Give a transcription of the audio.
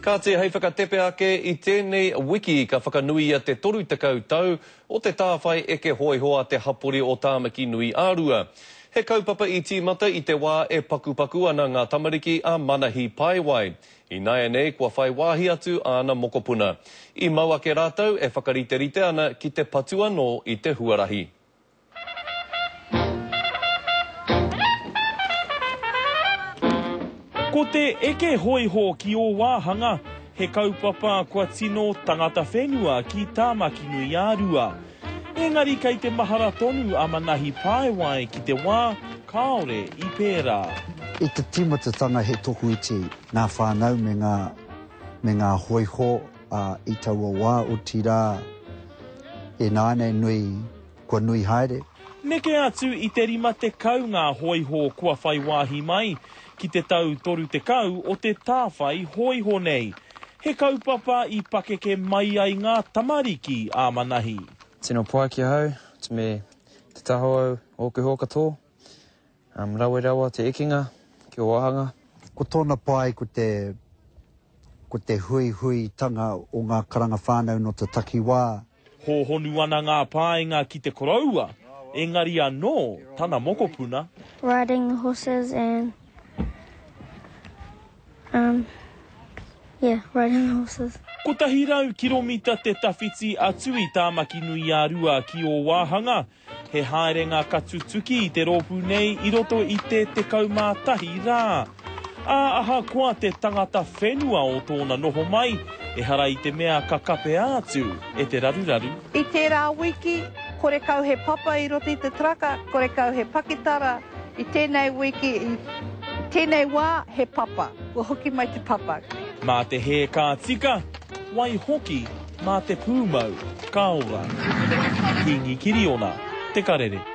Ka te hei whakatepe ake I tēnei wiki ka whakanui a te 30 tau o te tāwhai eke hoihoa te hapori o Tāmaki Nui Ārua. He kaupapa I tīmata I te wā e pakupaku ana ngā tamariki a manahi paiwai. I nāia nei kua whai wāhi atu ana mokopuna. I mau ake rātou e whakarite ana ki te patua no I te huarahi. Ko te eke hoiho ki o wāhanga, he kaupapa kua tino tangata whenua ki Tāmaki Nui Ārua. Engari kei te mahara tonu a manahi pāewai ki te wā, kāore I pērā. I te timatatanga he tohu iti ngā whānau me ngā hoiho I taua wā o tira e nāne nui kua nui haere. Neke atu I te rima te kau ngā hoiho kua whai wāhi mai, ki te tau 30 o te tāwhai hoiho nei. He kaupapa I pakeke mai ai ngā tamariki a manahi. Tino pai ki hau, te me te taho au o ke hoa katoa. Rawe te ekinga, ki o wahanga. Ko tōna pai ko te hui tanga o ngā karanga whānau no te takiwā. Hōhonu ana ngā pāinga ki te koraua, engari anō tana mokopuna. Riding horses and riding horses. Ko tahi rau kiromita te tawhiti atu I Tāmaki Nui Ārua ki o wāhanga. He haerenga katutuki I te rōpū nei I roto I te kaumātahi rā. Aha koa te tangata whenua o tōna noho mai, e hara I te mea ka kape atu e te raruraru. I tērā wiki, kore kau he papa I roto I te traka, kore kau he pakitara. I tēnei wiki, I tēnei wā, he papa. Ua hoki mai te papa. Mā te he kā tika, wai hoki mā te pūmau, kaora. Ki ngikiri ona, te karere.